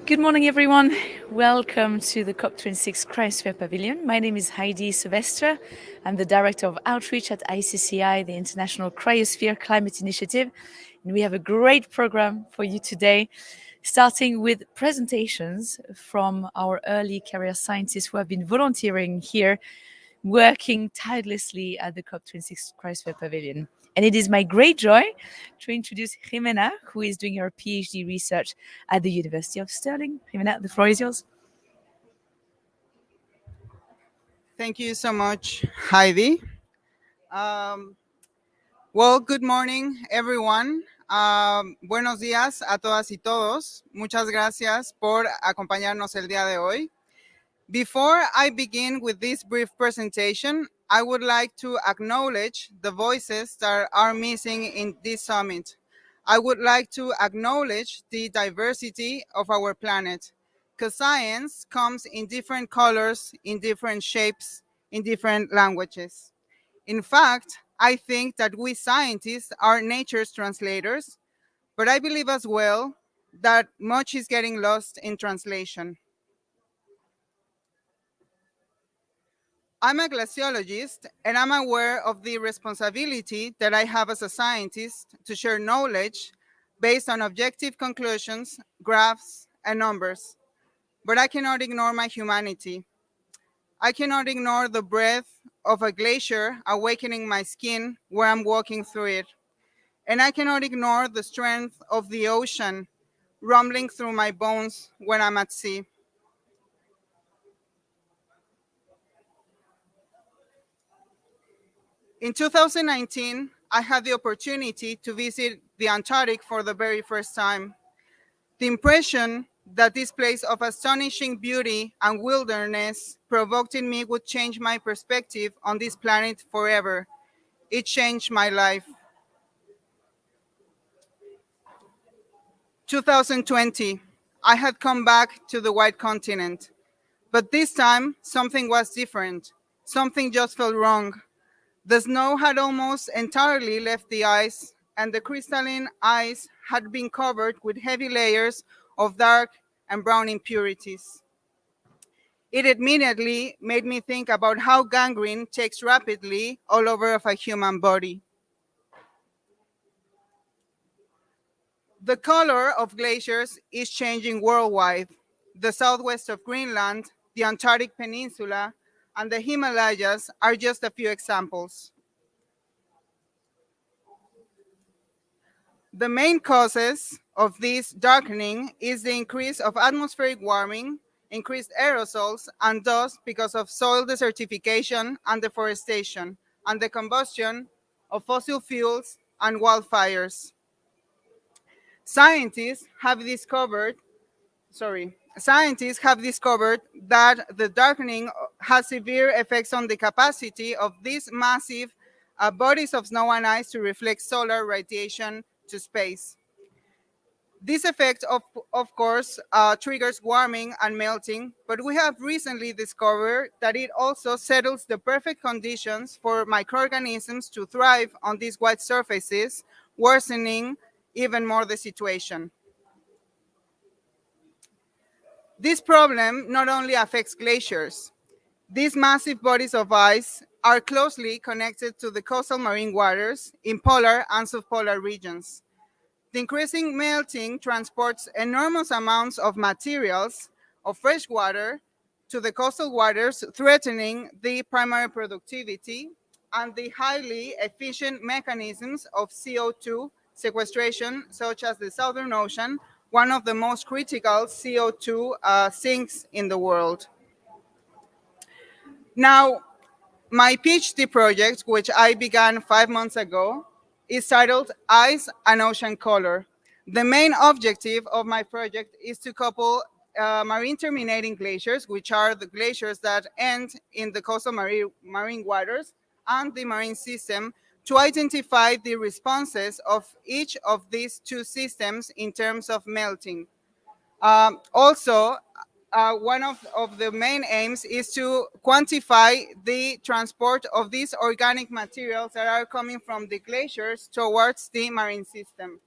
Good morning, everyone. Welcome to the COP26 Cryosphere Pavilion. My name is Heidi Silvestre. I'm the Director of Outreach at ICCI, the International Cryosphere Climate Initiative. And we have a great program for you today, starting with presentations from our early career scientists who have been volunteering here, working tirelessly at the COP26 Cryosphere Pavilion. And it is my great joy to introduce Jimena, who is doing her PhD research at the University of Stirling. Jimena, the floor is yours. Thank you so much, Heidi. Um, well, good morning, everyone. Buenos días a todas y todos. Muchas gracias por acompañarnos el día de hoy. Before I begin with this brief presentation, I would like to acknowledge the voices that are missing in this summit. I would like to acknowledge the diversity of our planet, because science comes in different colors, in different shapes, in different languages. In fact, I think that we scientists are nature's translators, but I believe as well that much is getting lost in translation. I'm a glaciologist, and I'm aware of the responsibility that I have as a scientist to share knowledge based on objective conclusions, graphs, and numbers. But I cannot ignore my humanity. I cannot ignore the breath of a glacier awakening my skin where I'm walking through it. And I cannot ignore the strength of the ocean rumbling through my bones when I'm at sea. In 2019, I had the opportunity to visit the Antarctic for the very first time. The impression that this place of astonishing beauty and wilderness provoked in me would change my perspective on this planet forever. It changed my life. 2020, I had come back to the white continent, but this time something was different. Something just felt wrong. The snow had almost entirely left the ice, and the crystalline ice had been covered with heavy layers of dark and brown impurities. It immediately made me think about how gangrene takes rapidly all over of a human body. The color of glaciers is changing worldwide. The southwest of Greenland, the Antarctic Peninsula, and the Himalayas are just a few examples. The main causes of this darkening is the increase of atmospheric warming, increased aerosols, and dust because of soil desertification and deforestation, and the combustion of fossil fuels and wildfires. Scientists have discovered, Scientists have discovered that the darkening has severe effects on the capacity of these massive bodies of snow and ice to reflect solar radiation to space. This effect, of course, triggers warming and melting, but we have recently discovered that it also settles the perfect conditions for microorganisms to thrive on these white surfaces, worsening even more the situation. This problem not only affects glaciers. These massive bodies of ice are closely connected to the coastal marine waters in polar and subpolar regions. The increasing melting transports enormous amounts of materials of fresh water to the coastal waters, threatening the primary productivity and the highly efficient mechanisms of CO2 sequestration, such as the Southern Ocean, one of the most critical CO2 sinks in the world. Now, my PhD project, which I began 5 months ago, is titled Ice and Ocean Color. The main objective of my project is to couple marine terminating glaciers, which are the glaciers that end in the coastal marine waters, and the marine system to identify the responses of each of these two systems in terms of melting. Also, one of the main aims is to quantify the transport of these organic materials that are coming from the glaciers towards the marine system.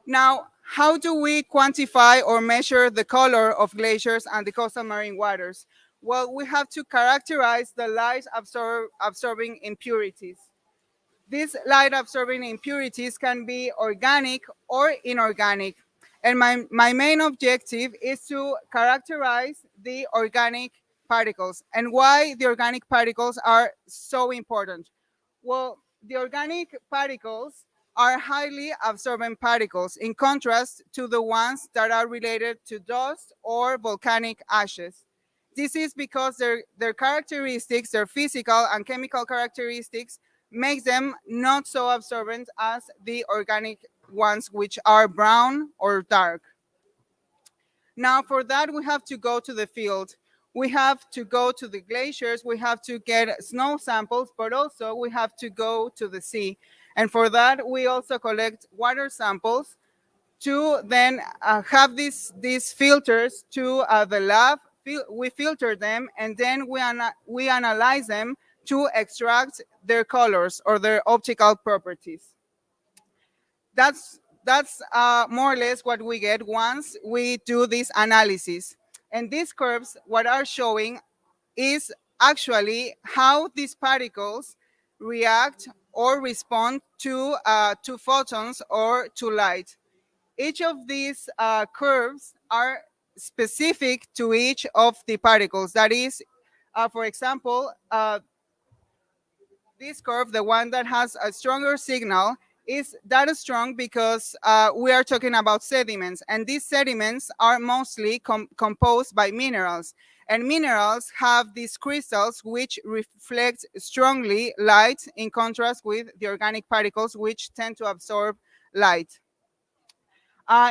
Now, How do we quantify or measure the color of glaciers and the coastal marine waters? Well, we have to characterize the light absorbing impurities. These light absorbing impurities can be organic or inorganic. And my main objective is to characterize the organic particles and why the organic particles are so important. Well, the organic particles are highly absorbent particles in contrast to the ones that are related to dust or volcanic ashes. This is because their characteristics, their physical and chemical characteristics, makes them not so absorbent as the organic ones, which are brown or dark. Now, for that, we have to go to the field. We have to go to the glaciers. We have to get snow samples, but also we have to go to the sea. And for that, we also collect water samples to then have these filters to the lab. We filter them and then we analyze them to extract their colors or their optical properties. That's more or less what we get once we do this analysis. And these curves, what are showing is actually how these particles react or respond to photons or to light. Each of these curves are specific to each of the particles. That is, for example, this curve, the one that has a stronger signal, is that strong because we are talking about sediments, and these sediments are mostly composed by minerals. And minerals have these crystals which reflect strongly light in contrast with the organic particles, which tend to absorb light.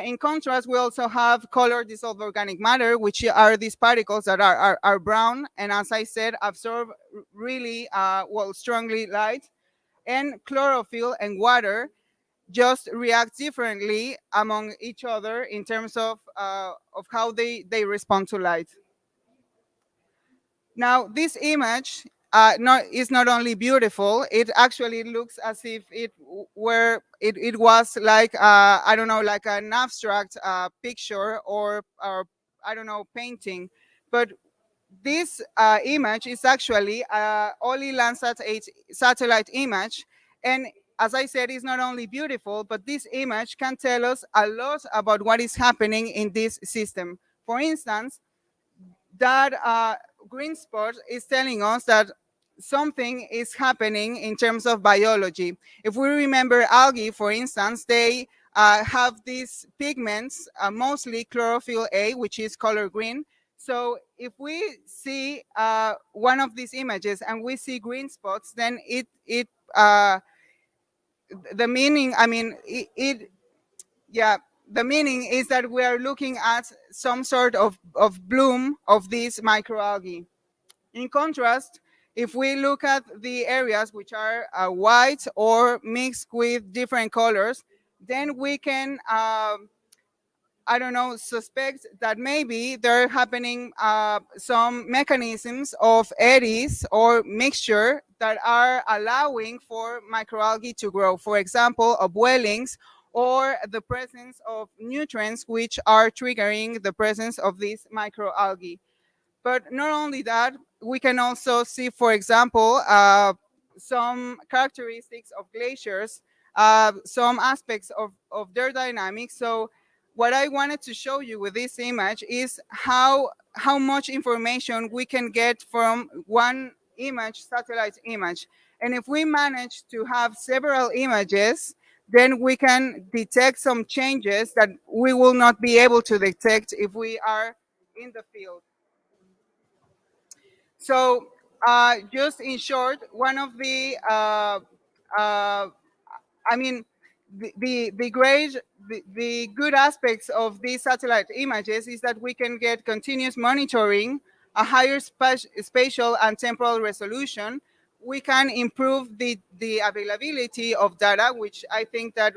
In contrast, we also have color dissolved organic matter, which are these particles that are brown, and as I said, absorb really strongly light. And chlorophyll and water just react differently among each other in terms of how they respond to light. Now, this image is not only beautiful, it actually looks as if it was like, I don't know, like an abstract picture or, I don't know, painting. But this image is actually a Oli Landsat 8 satellite image. And as I said, it's not only beautiful, but this image can tell us a lot about what is happening in this system. For instance, that green spot is telling us that something is happening in terms of biology. If we remember algae, for instance, they have these pigments, mostly chlorophyll A, which is color green. So if we see one of these images and we see green spots, then the meaning, I mean, yeah, the meaning is that we are looking at some sort of bloom of these microalgae. In contrast, if we look at the areas which are white or mixed with different colors, then we can, I don't know, suspect that maybe there are happening some mechanisms of eddies or mixture that are allowing for microalgae to grow. For example, upwellings or the presence of nutrients which are triggering the presence of these microalgae. But not only that, we can also see, for example, some characteristics of glaciers, some aspects of their dynamics. So what I wanted to show you with this image is how much information we can get from one image, satellite image. And if we manage to have several images, then we can detect some changes that we will not be able to detect if we are in the field. So, just in short, one of the, I mean, the great, the good aspects of these satellite images is that we can get continuous monitoring, a higher spatial and temporal resolution. We can improve the availability of data, which I think that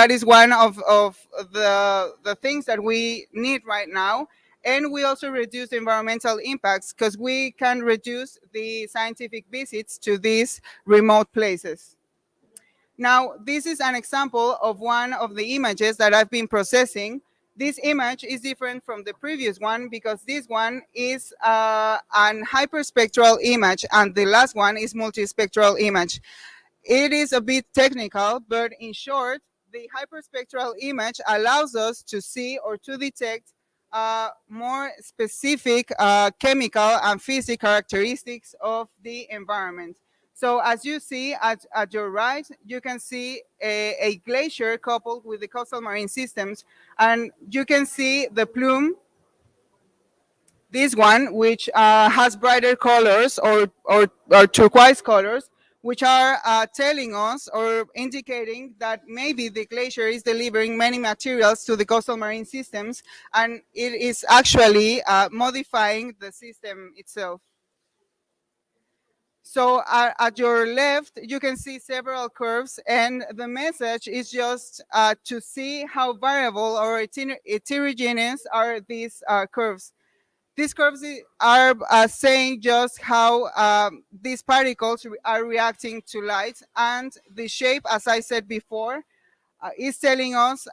is one of the things that we need right now. And we also reduce environmental impacts because we can reduce the scientific visits to these remote places. Now, this is an example of one of the images that I've been processing. This image is different from the previous one because this one is an hyperspectral image and the last one is multispectral image. It is a bit technical, but in short, the hyperspectral image allows us to see or to detect more specific chemical and physical characteristics of the environment. So as you see at your right, you can see a glacier coupled with the coastal marine systems, and you can see the plume, this one, which has brighter colors or turquoise colors, which are telling us or indicating that maybe the glacier is delivering many materials to the coastal marine systems, and it is actually modifying the system itself. So at your left, you can see several curves, and the message is just to see how variable or heterogeneous are these curves. These curves are saying just how these particles are reacting to light, and the shape, as I said before, is telling us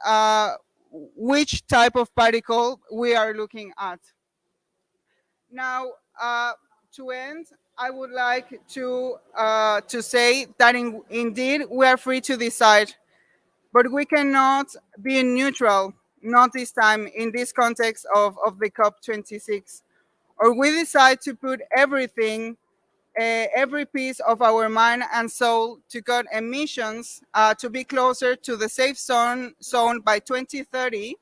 which type of particle we are looking at. Now, to end, I would like to say that indeed we are free to decide, but we cannot be neutral, not this time in this context of the COP26. Or we decide to put everything, every piece of our mind and soul to cut emissions to be closer to the safe zone by 2030.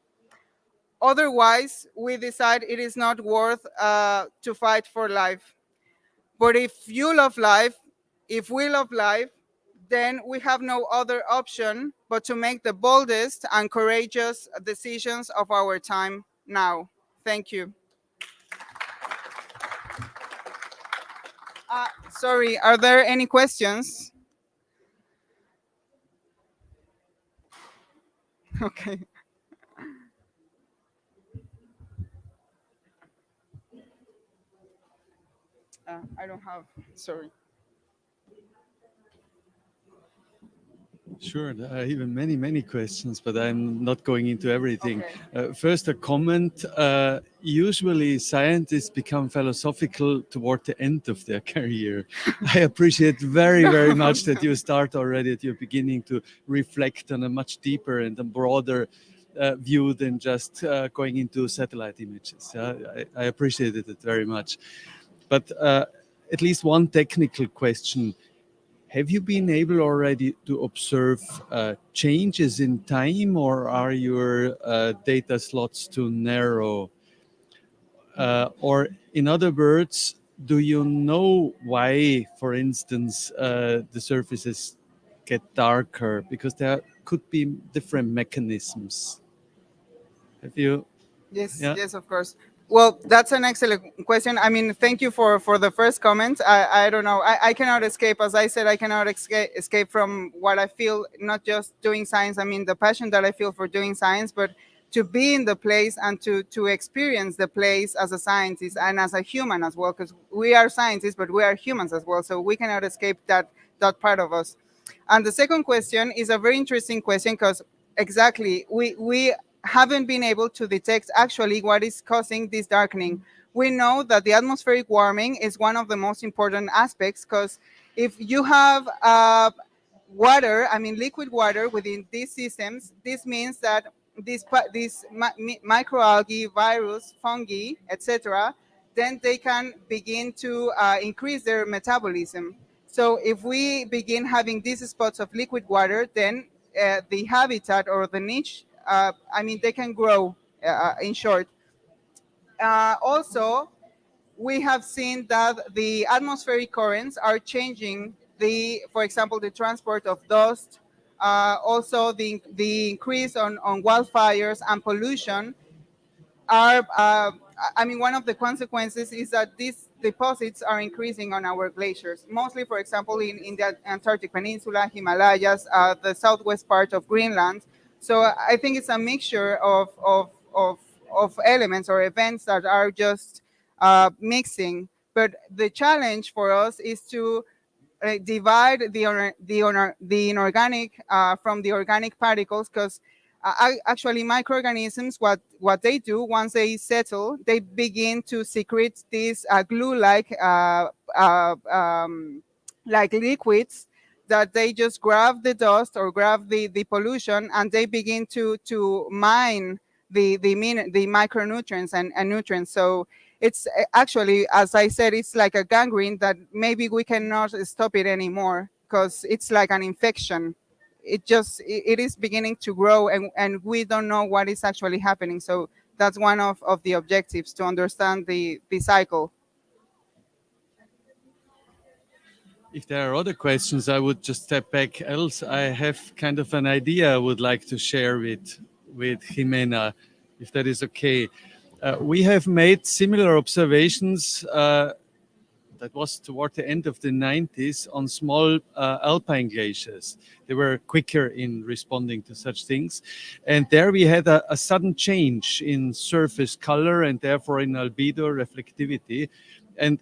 Otherwise, we decide it is not worth to fight for life. But if you love life, if we love life, then we have no other option but to make the boldest and courageous decisions of our time now. Thank you. Sorry, are there any questions? Okay. I don't have, sorry. Sure, there are even many, many questions, but I'm not going into everything. Okay. First, a comment. Usually, scientists become philosophical toward the end of their career. I appreciate very, very much that you start already at your beginning to reflect on a much deeper and a broader view than just going into satellite images. I appreciated it very much. But at least one technical question. Have you been able already to observe changes in time, or are your data slots too narrow? Or in other words, do you know why, for instance, the surfaces get darker? Because there could be different mechanisms. Have you? Yes, Yeah. yes, of course. Well, that's an excellent question. I mean, thank you for the first comment. I don't know. I cannot escape, as I said, I cannot escape from what I feel, not just doing science. I mean, the passion that I feel for doing science, but to be in the place and to experience the place as a scientist and as a human as well, because we are scientists, but we are humans as well. So we cannot escape that part of us. And the second question is a very interesting question because exactly we haven't been able to detect actually what is causing this darkening. We know that the atmospheric warming is one of the most important aspects because if you have water, I mean liquid water within these systems, this means that these microalgae, virus, fungi, etc., then they can begin to increase their metabolism. So if we begin having these spots of liquid water, then the habitat or the niche, I mean, they can grow in short. Also, we have seen that the atmospheric currents are changing for example, the transport of dust, also the increase on wildfires and pollution are I mean, one of the consequences is that these deposits are increasing on our glaciers, mostly, for example, in the Antarctic Peninsula, Himalayas, the southwest part of Greenland. So I think it's a mixture of elements or events that are just mixing. But the challenge for us is to divide the inorganic from the organic particles, because actually microorganisms, what they do once they settle, they begin to secrete these glue-like like liquids that they just grab the dust or grab the pollution, and they begin to mine the micronutrients and nutrients. So it's actually, as I said, it's like a gangrene that maybe we cannot stop it anymore, because it's like an infection. It is beginning to grow, and we don't know what is actually happening. So that's one of the objectives, to understand the cycle. If there are other questions, I would just step back. Else, I have kind of an idea I would like to share with Jimena, if that is okay. We have made similar observations. That was toward the end of the 90s on small alpine glaciers. They were quicker in responding to such things. And there we had a sudden change in surface color and therefore in albedo reflectivity. And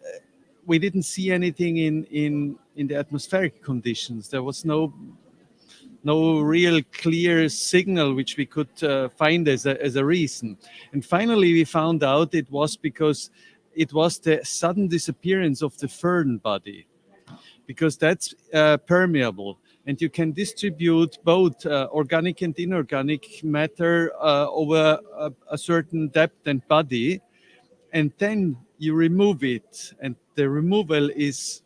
we didn't see anything in the atmospheric conditions. There was no real clear signal which we could find as a reason. And finally, we found out it was because it was the sudden disappearance of the fern body, because that's permeable. And you can distribute both organic and inorganic matter over a certain depth and body. And then you remove it. And the removal is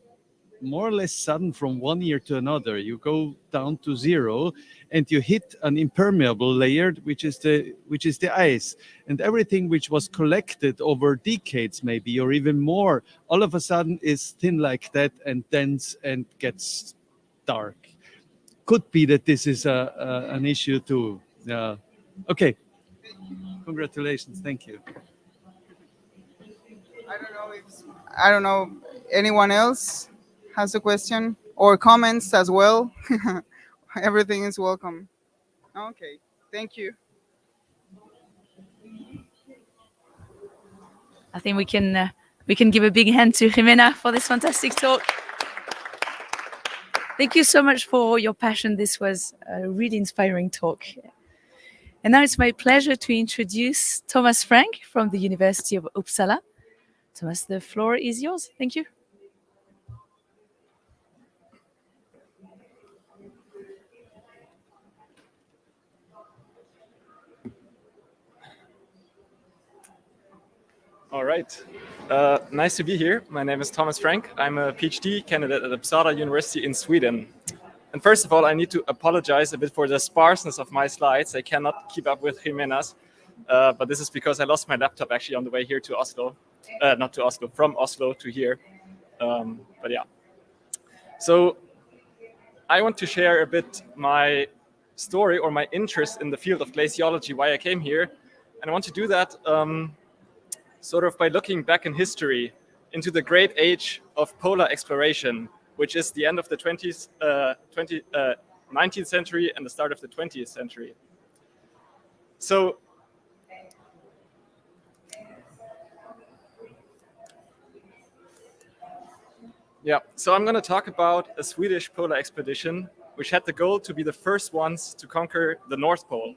more or less sudden from one year to another. You go down to zero and you hit an impermeable layer, which is the ice. And everything which was collected over decades maybe, or even more, all of a sudden is thin like that and dense and gets dark. Could be that this is an issue too. Okay. Congratulations. Thank you. I don't know anyone else has a question or comments as well. Everything is welcome. Okay, thank you. I think we can give a big hand to Jimena for this fantastic talk. Thank you so much for your passion. This was a really inspiring talk. And now it's my pleasure to introduce Thomas Frank from the University of Uppsala. Thomas, the floor is yours. Thank you. All right. Nice to be here. My name is Thomas Frank. I'm a PhD candidate at Uppsala University in Sweden. And first of all, I need to apologize a bit for the sparseness of my slides. I cannot keep up with Jimena's, but this is because I lost my laptop actually on the way here to Oslo. Not to Oslo, from Oslo to here. But yeah. So I want to share a bit my story or my interest in the field of glaciology, why I came here. And I want to do that sort of by looking back in history into the great age of polar exploration, which is the end of the 19th century and the start of the 20th century. So I'm going to talk about a Swedish polar expedition which had the goal to be the first ones to conquer the North Pole.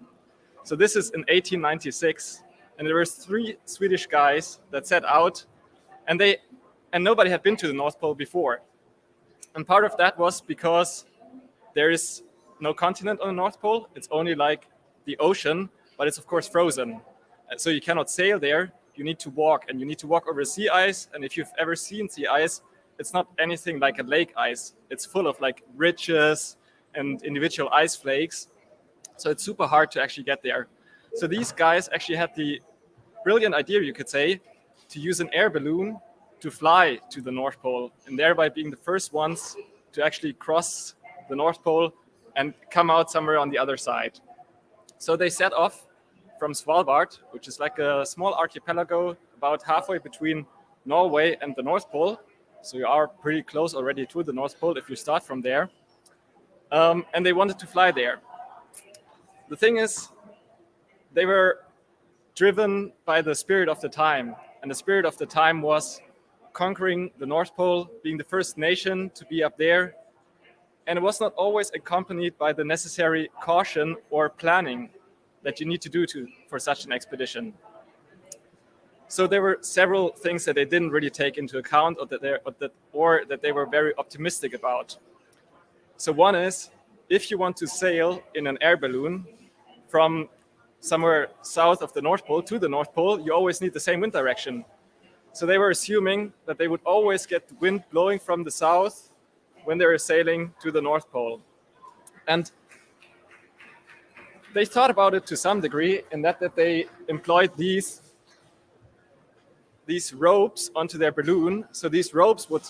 So this is in 1896. And there were 3 Swedish guys that set out, and nobody had been to the North Pole before. And part of that was because there is no continent on the North Pole. It's only like the ocean, but it's of course frozen. And so you cannot sail there. You need to walk, and you need to walk over sea ice. And if you've ever seen sea ice, it's not anything like a lake ice. It's full of like ridges and individual ice flakes. So it's super hard to actually get there. So these guys actually had the brilliant idea, you could say, to use an air balloon to fly to the North Pole, and thereby being the first ones to actually cross the North Pole and come out somewhere on the other side. So they set off from Svalbard, which is like a small archipelago about halfway between Norway and the North Pole. So you are pretty close already to the North Pole if you start from there. And they wanted to fly there. The thing is, they were driven by the spirit of the time. And the spirit of the time was conquering the North Pole, being the first nation to be up there. And it was not always accompanied by the necessary caution or planning that you need to do for such an expedition. So there were several things that they didn't really take into account, or that they were very optimistic about. So one is, if you want to sail in an air balloon from somewhere south of the North Pole to the North Pole, you always need the same wind direction. So they were assuming that they would always get the wind blowing from the south when they were sailing to the North Pole. And they thought about it to some degree in that they employed these ropes onto their balloon. So these ropes would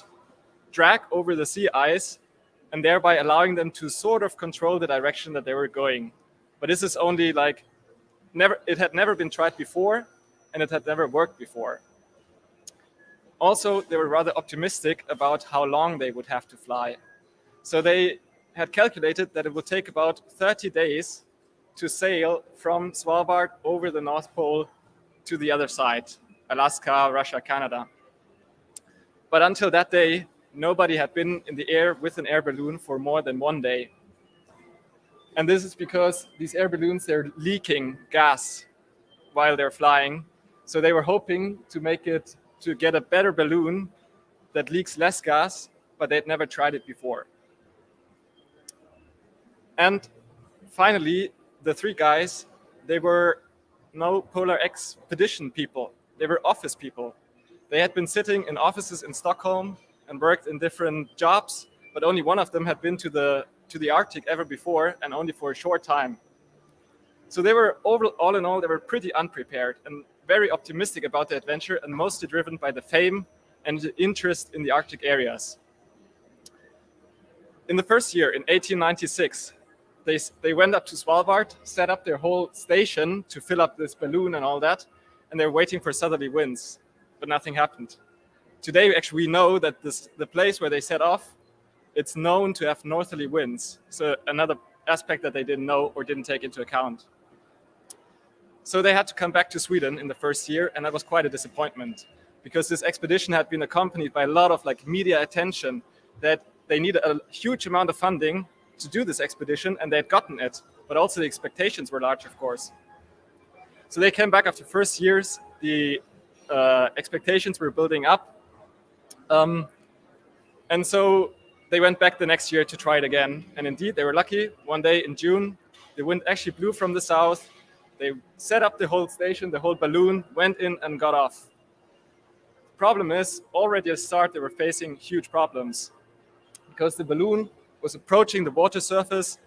drag over the sea ice and thereby allowing them to sort of control the direction that they were going. But this is only it had never been tried before, and it had never worked before. Also, they were rather optimistic about how long they would have to fly. So they had calculated that it would take about 30 days to sail from Svalbard over the North Pole to the other side, Alaska, Russia, Canada. But until that day, nobody had been in the air with an air balloon for more than 1 day. And this is because these air balloons, they're leaking gas while they're flying. So they were hoping to get a better balloon that leaks less gas, but they'd never tried it before. And finally, the three guys, they were no polar expedition people. They were office people. They had been sitting in offices in Stockholm and worked in different jobs, but only one of them had been to the Arctic ever before, and only for a short time. So they were, all in all, they were pretty unprepared and very optimistic about the adventure, and mostly driven by the fame and the interest in the Arctic areas. In the first year, in 1896, they went up to Svalbard, set up their whole station to fill up this balloon and all that, and they were waiting for southerly winds, but nothing happened. Today, actually, we know that the place where they set off, it's known to have northerly winds. So another aspect that they didn't know or didn't take into account. So they had to come back to Sweden in the first year, and that was quite a disappointment, because this expedition had been accompanied by a lot of media attention, that they needed a huge amount of funding to do this expedition, and they had gotten it, but also the expectations were large, of course. So they came back after first years, the expectations were building up, and so they went back the next year to try it again. And indeed, they were lucky. One day in June, the wind actually blew from the south. They set up the whole station, the whole balloon, went in and got off. The problem is, already at the start, they were facing huge problems, because the balloon was approaching the water surface.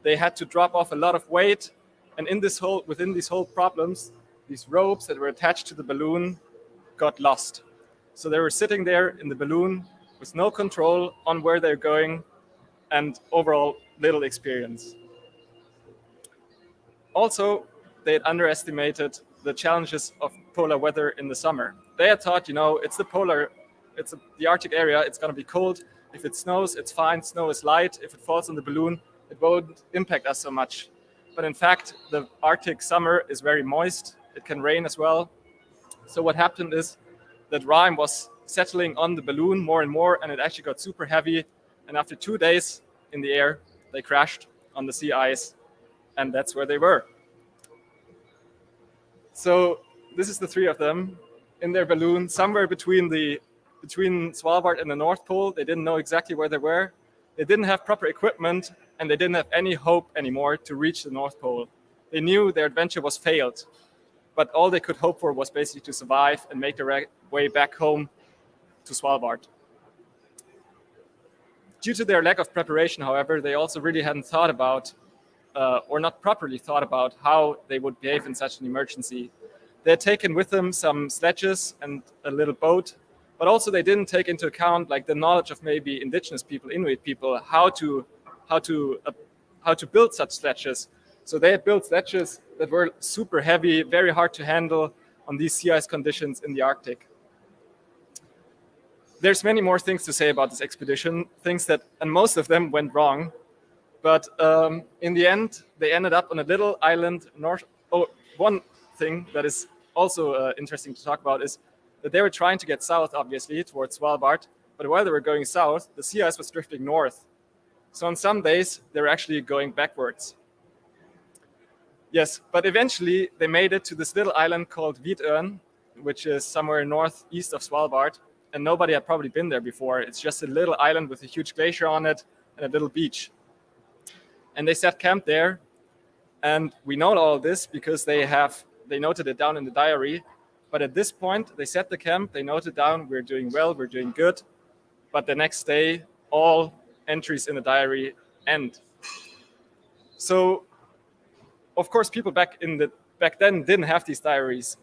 They had to drop off a lot of weight. And within these whole problems, these ropes that were attached to the balloon got lost. So they were sitting there in the balloon with no control on where they're going, and overall little experience. Also, they had underestimated the challenges of polar weather in the summer. They had thought, it's the Arctic area, it's going to be cold. If it snows, it's fine. Snow is light. If it falls on the balloon, it won't impact us so much. But in fact, the Arctic summer is very moist. It can rain as well. So what happened is that rime was settling on the balloon more and more, and it actually got super heavy. And after 2 days in the air, they crashed on the sea ice, and that's where they were. So this is the three of them in their balloon, somewhere between Svalbard and the North Pole. They didn't know exactly where they were. They didn't have proper equipment, and they didn't have any hope anymore to reach the North Pole. They knew their adventure was failed, but all they could hope for was basically to survive and make their way back home to Svalbard. Due to their lack of preparation, however, they also really hadn't thought about, or not properly thought about, how they would behave in such an emergency. They had taken with them some sledges and a little boat, but also they didn't take into account the knowledge of maybe indigenous people, Inuit people, how to build such sledges. So they had built sledges that were super heavy, very hard to handle on these sea ice conditions in the Arctic. There's many more things to say about this expedition, and most of them went wrong. But in the end, they ended up on a little island north. Oh, one thing that is also interesting to talk about is that they were trying to get south, obviously, towards Svalbard, but while they were going south, the sea ice was drifting north. So on some days, they were actually going backwards. Yes, but eventually they made it to this little island called Vidøen, which is somewhere northeast of Svalbard, and nobody had probably been there before. It's just a little island with a huge glacier on it and a little beach. And they set camp there, and we know all this because they noted it down in the diary. But at this point, they set the camp, they noted down, we're doing well, we're doing good. But the next day, all entries in the diary end. So, of course, people back then didn't have these diaries,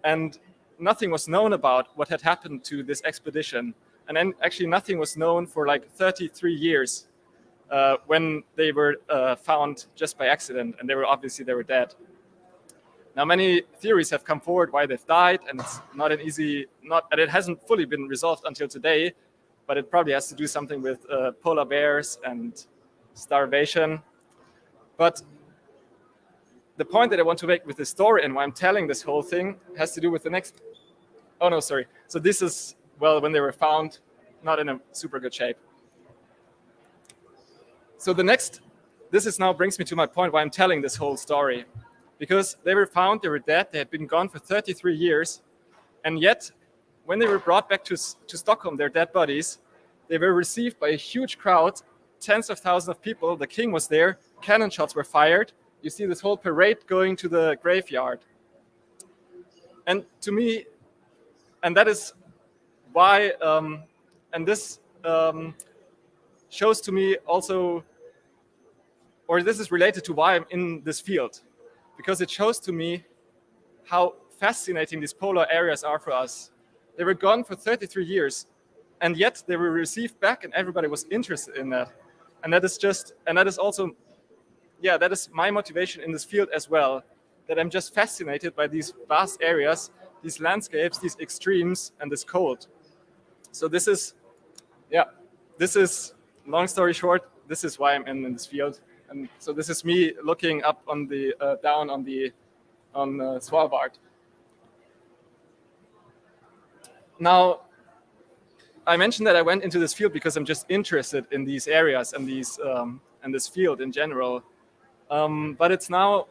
and nothing was known about what had happened to this expedition. And then actually nothing was known for like 33 years when they were found just by accident, and they were dead. Now, many theories have come forward why they've died, and it's and it hasn't fully been resolved until today, but it probably has to do something with polar bears and starvation. But the point that I want to make with this story and why I'm telling this whole thing has to do with the next. Oh, no, sorry. So this is, well, when they were found, not in a super good shape. So this now brings me to my point why I'm telling this whole story. Because they were found, they were dead, they had been gone for 33 years. And yet, when they were brought back to Stockholm, their dead bodies, they were received by a huge crowd, tens of thousands of people. The king was there, cannon shots were fired. You see this whole parade going to the graveyard. And to me, and that is why, and this shows to me also, or this is related to why I'm in this field, because it shows to me how fascinating these polar areas are for us. They were gone for 33 years, and yet they were received back, and everybody was interested in that. And that is also, yeah, that is my motivation in this field as well, that I'm just fascinated by these vast areas, these landscapes, these extremes, and this cold. So this is, long story short, this is why I'm in this field. And so this is me looking up on the, down on Svalbard. Now, I mentioned that I went into this field because I'm just interested in these areas and and this field in general. But it's now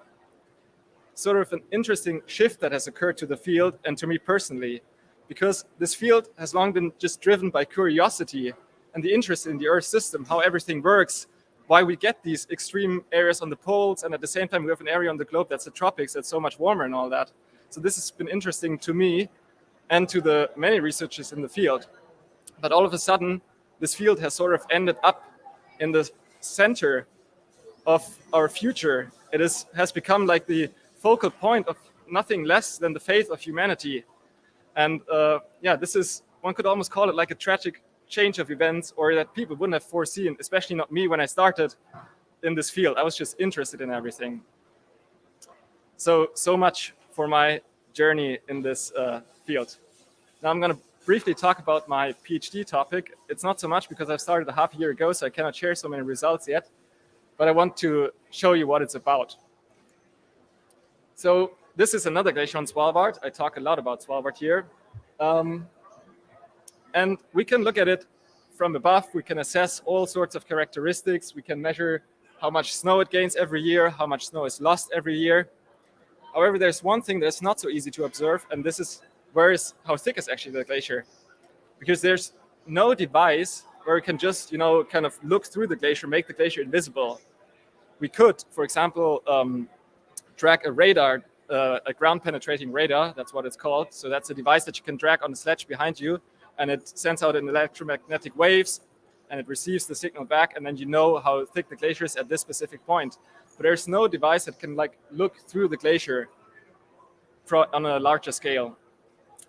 sort of an interesting shift that has occurred to the field and to me personally, because this field has long been just driven by curiosity and the interest in the Earth system, how everything works, why we get these extreme areas on the poles, and at the same time we have an area on the globe that's the tropics, that's so much warmer and all that. So this has been interesting to me and to the many researchers in the field. But all of a sudden, this field has sort of ended up in the center of our future. It has become like the focal point of nothing less than the faith of humanity. And this is, one could almost call it like a tragic change of events, or that people wouldn't have foreseen, especially not me when I started in this field. I was just interested in everything. So much for my journey in this field. Now I'm going to briefly talk about my PhD topic. It's not so much because I've started a half a year ago, so I cannot share so many results yet, but I want to show you what it's about. So this is another glacier on Svalbard. I talk a lot about Svalbard here. And we can look at it from above. We can assess all sorts of characteristics. We can measure how much snow it gains every year, how much snow is lost every year. However, there's one thing that's not so easy to observe, and this is how thick is actually the glacier. Because there's no device where we can just, kind of look through the glacier, make the glacier invisible. We could, for example, drag a radar, a ground-penetrating radar, that's what it's called. So that's a device that you can drag on the sledge behind you, and it sends out an electromagnetic waves, and it receives the signal back, and then you know how thick the glacier is at this specific point. But there's no device that can look through the glacier on a larger scale.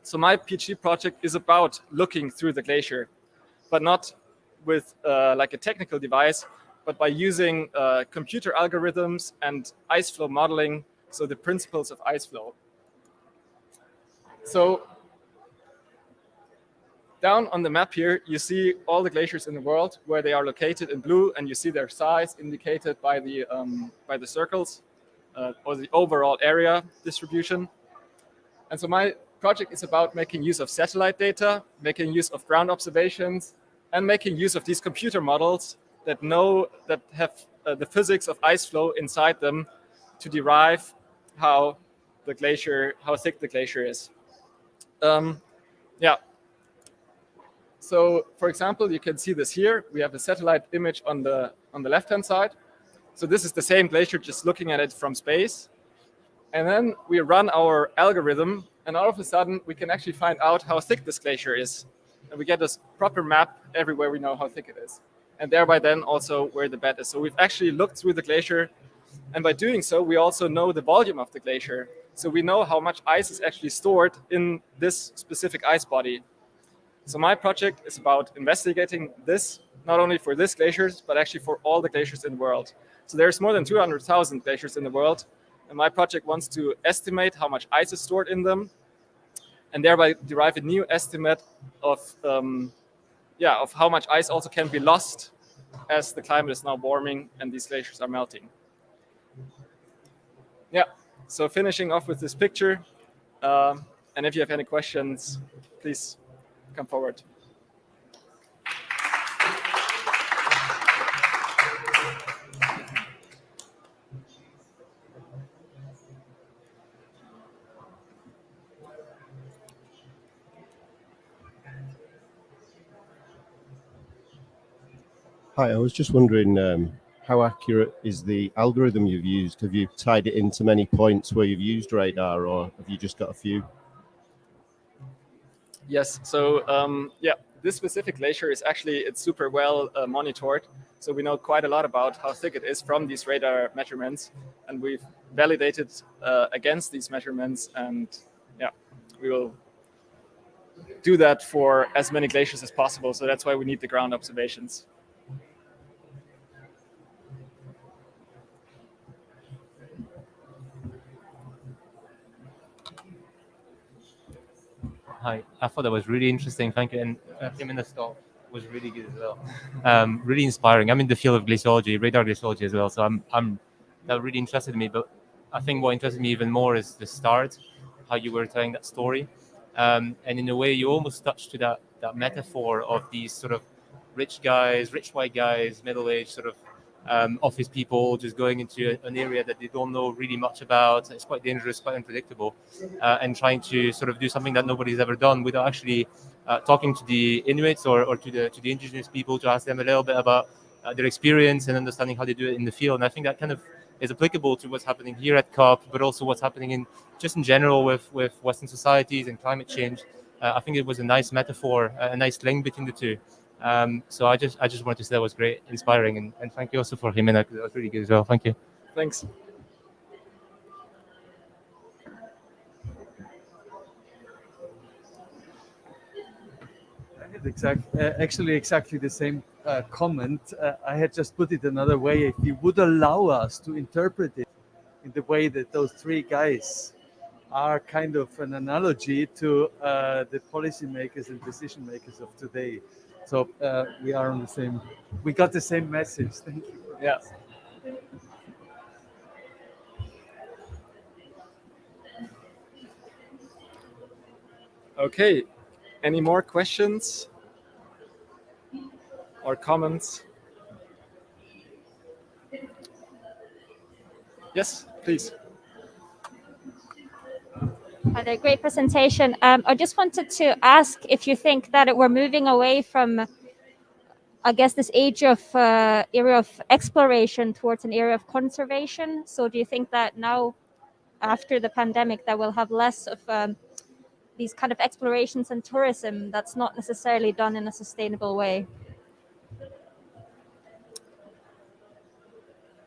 So my PhD project is about looking through the glacier, but not with a technical device, but by using computer algorithms and ice flow modeling, so the principles of ice flow. So down on the map here, you see all the glaciers in the world, where they are located in blue, and you see their size indicated by the circles, or the overall area distribution. And so my project is about making use of satellite data, making use of ground observations, and making use of these computer models that have the physics of ice flow inside them to derive how thick the glacier is. Yeah. So, for example, you can see this here. We have a satellite image on the left-hand side. So this is the same glacier, just looking at it from space. And then we run our algorithm, and all of a sudden we can actually find out how thick this glacier is. And we get this proper map everywhere we know how thick it is. And thereby then also where the bed is. So we've actually looked through the glacier, and by doing so, we also know the volume of the glacier. So we know how much ice is actually stored in this specific ice body. So my project is about investigating this, not only for this glaciers, but actually for all the glaciers in the world. So there's more than 200,000 glaciers in the world, and my project wants to estimate how much ice is stored in them, and thereby derive a new estimate of how much ice also can be lost as the climate is now warming and these glaciers are melting. Yeah, so finishing off with this picture, and if you have any questions, please come forward. Hi, I was just wondering how accurate is the algorithm you've used? Have you tied it into many points where you've used radar, or have you just got a few? Yes, so this specific glacier is actually, it's super well monitored. So we know quite a lot about how thick it is from these radar measurements, and we've validated against these measurements, and we will do that for as many glaciers as possible. So that's why we need the ground observations. Hi, I thought that was really interesting. Thank you. And him in the talk was really good as well. Really inspiring. I'm in the field of glaciology, radar glaciology as well. So that really interested me. But I think what interested me even more is the start, how you were telling that story. And in a way, you almost touched to that metaphor of these sort of rich white guys, middle-aged sort of office people just going into an area that they don't know really much about. It's quite dangerous, quite unpredictable, and trying to sort of do something that nobody's ever done without actually talking to the Inuits or to the indigenous people to ask them a little bit about their experience and understanding how they do it in the field. And I think that kind of is applicable to what's happening here at COP, but also what's happening in general with Western societies and climate change. I think it was a nice metaphor, a nice link between the two. So I just wanted to say that was great, inspiring, and thank you also for him, and that was really good as well. Thank you. Thanks. I had exactly the same comment. I had just put it another way. If you would allow us to interpret it in the way that those three guys are kind of an analogy to the policymakers and decision makers of today. So we are on the same. We got the same message. Thank you. Yeah. Okay. Any more questions or comments? Yes, please. Hi there, great presentation. I just wanted to ask if you think that we're moving away from, I guess, this area of exploration towards an area of conservation. So do you think that now, after the pandemic, that we'll have less of these kind of explorations and tourism that's not necessarily done in a sustainable way?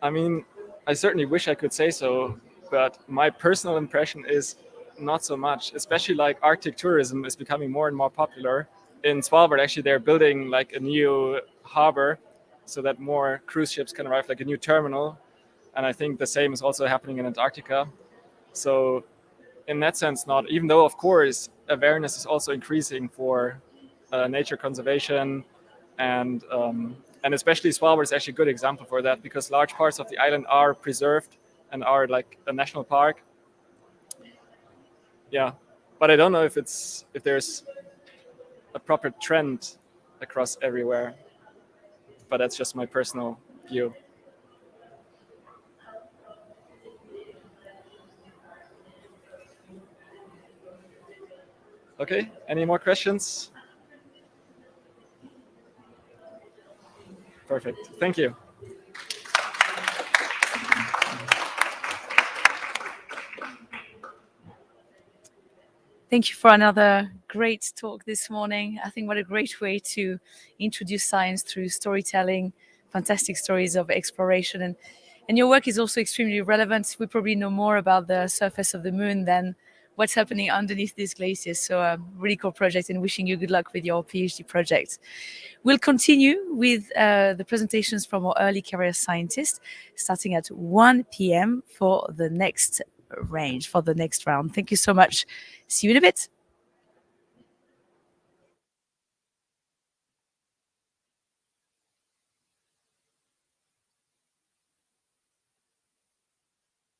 I mean, I certainly wish I could say so, but my personal impression is not so much, especially like Arctic tourism is becoming more and more popular. In Svalbard, actually, they're building like a new harbor so that more cruise ships can arrive, like a new terminal. And I think the same is also happening in Antarctica. So in that sense, not, even though, of course, awareness is also increasing for nature conservation, and especially Svalbard is actually a good example for that, because large parts of the island are preserved and are like a national park. Yeah, but I don't know if there's a proper trend across everywhere. But that's just my personal view. Okay, any more questions? Perfect, thank you. Thank you for another great talk this morning. I think what a great way to introduce science through storytelling, fantastic stories of exploration. And your work is also extremely relevant. We probably know more about the surface of the moon than what's happening underneath these glaciers. So really cool project, and wishing you good luck with your PhD project. We'll continue with the presentations from our early career scientists, starting at 1 p.m. for the next round. Thank you so much. See you in a bit.